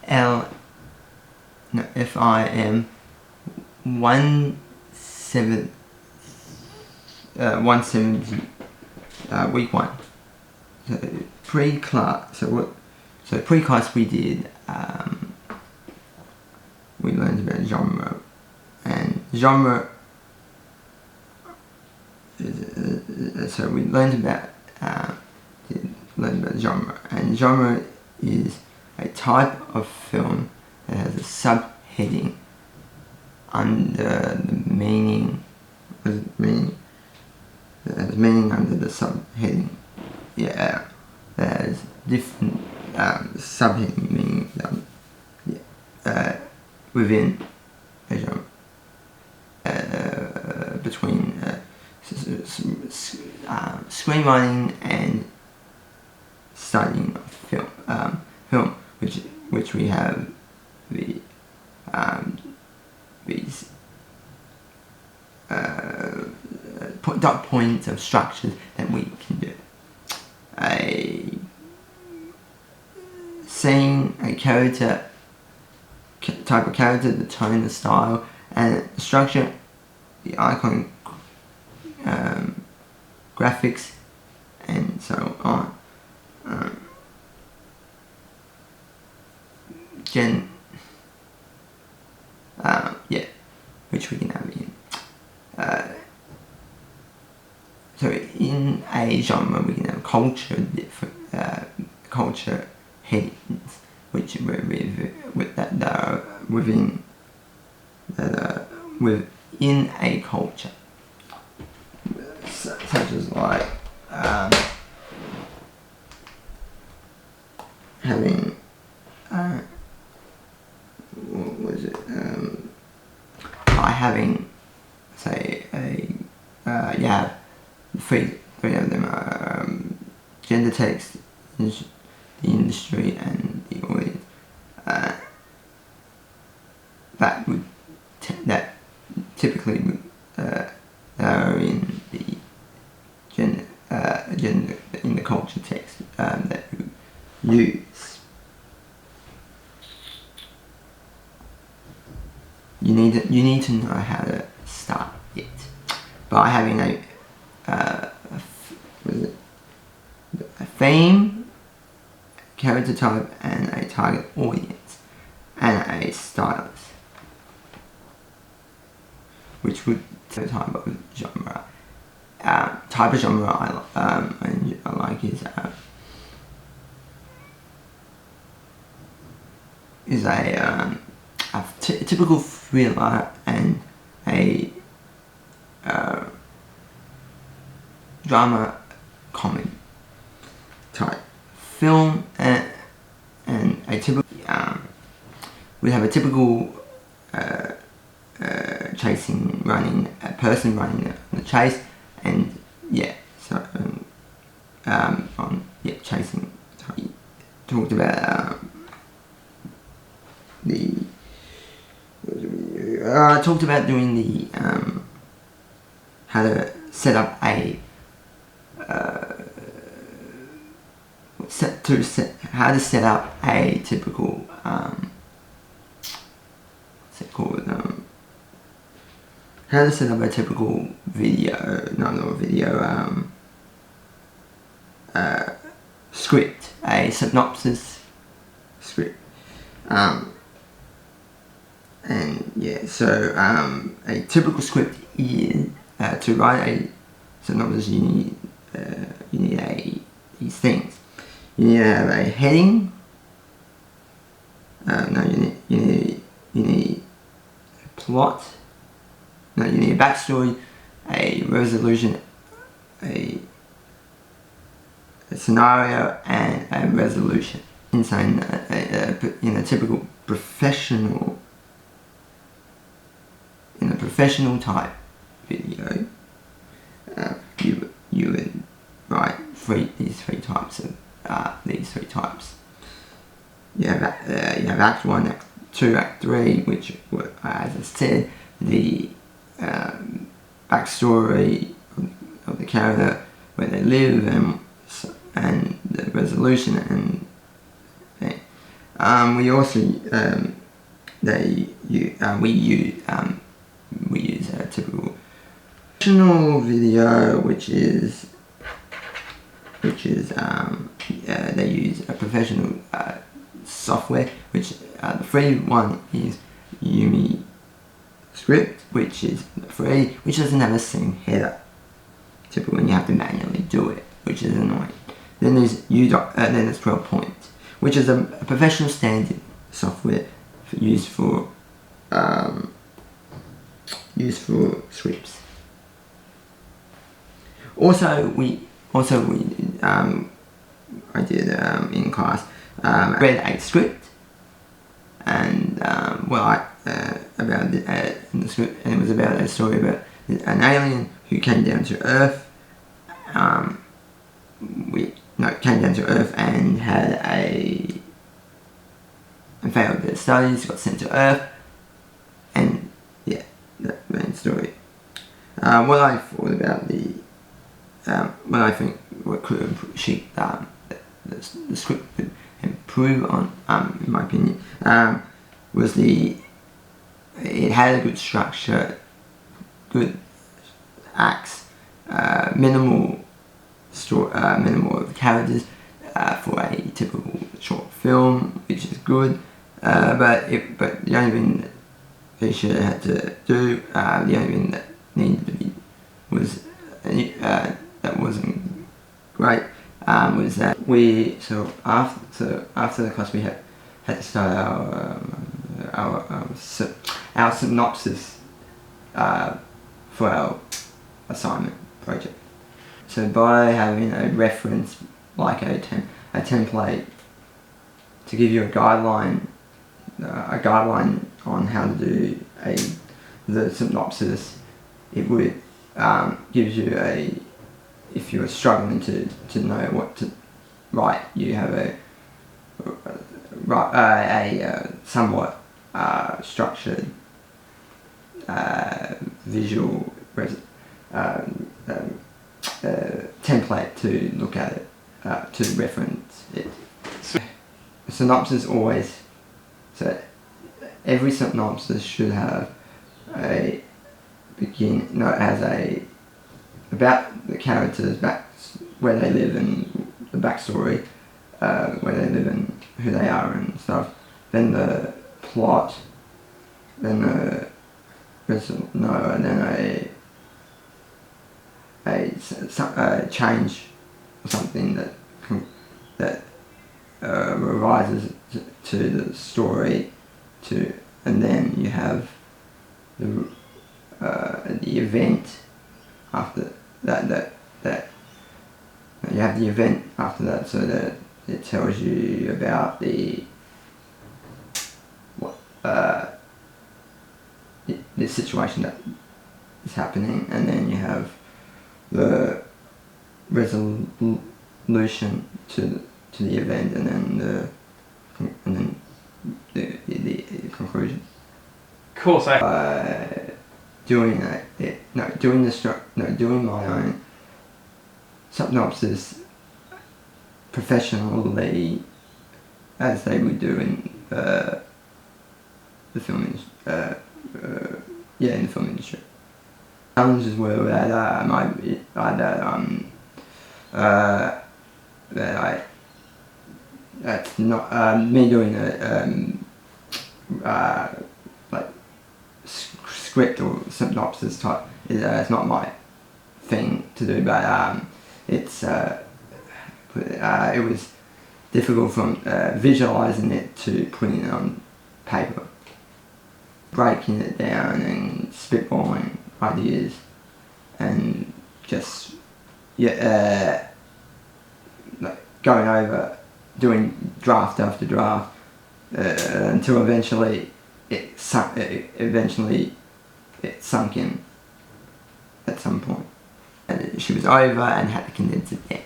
FIM 170 week 1. So pre-class, pre-class we did we learned about genre, and genre. So we learned about genre, and genre is a type of film that has a subheading under the meaning. That has meaning under the subheading. Yeah, that has different subheading meaning within a genre. Between screenwriting and studying of film, which we have these dot points of structures that we can do. A scene, a character, type of character, the tone, the style, and the structure, the icon, graphics, and so on. Which we can have in. So in a genre we can have culture headings, which that are within a culture, such as like having by having, say, you have three of them are gender text, the industry, and the audience. That typically are in the gender in the culture text that you use. You need to know how to start it by having a theme, character type, and a target audience, and a stylist, which would be the type of genre. Type of genre I like is a typical thriller and a drama comedy type film, and a typical we have a typical a person running the chase, and chasing. So he talked about doing the how to set up a how to set up a typical how to set up a typical script, a synopsis script, a typical script is to write a synopsis. You need these things. You need to have a heading. You need a plot. You need a backstory, a resolution, a scenario, and a resolution. In a typical professional type video, you would write these three types. You have Act 1, Act 2, Act 3, which were, as I said, the backstory of the character, where they live, and the resolution, and We also we use a typical professional video, which is they use a professional software, which the free one is Script, which is free, which doesn't have a scene header. Typically, you have to manually do it, which is annoying. Then there's then there's 12 Point, which is a professional standard software used for scripts. I did in class read a script, and about in the script, and it was about a story about an alien who came down to Earth. Came down to Earth and failed their studies, got sent to Earth, and yeah, that main story. What I thought about what I think what could the script could improve on, in my opinion, was it had a good structure, good acts, minimal characters for a typical short film, which is good. But the only thing that they should have had to do, the only thing that needed to be was that wasn't great, was that after the class we had to start our synopsis for our assignment project. So by having a reference like a template to give you a guideline on how to do the synopsis, it would gives you if you're struggling to know what to write, you have a somewhat structured visual template to look at it, to reference it. A synopsis always, so every synopsis should have a about the characters, where they live and the backstory, where they live and who they are and stuff. Then the plot, then a change or something that revises to the story, and then you have the event after that you have the event after that, so that it tells you about the situation that is happening, and then you have the resolution to the event, and then the conclusion. Cool. So doing my own synopsis professionally, as they would do in the film in the film industry. Challenges were that's not me doing like script or synopsis type. It's not my thing to do, but it was difficult from visualizing it to putting it on paper, breaking it down and spitballing ideas, and just going over, doing draft after draft, until eventually it sunk in at some point. And she was over and had to condense it down.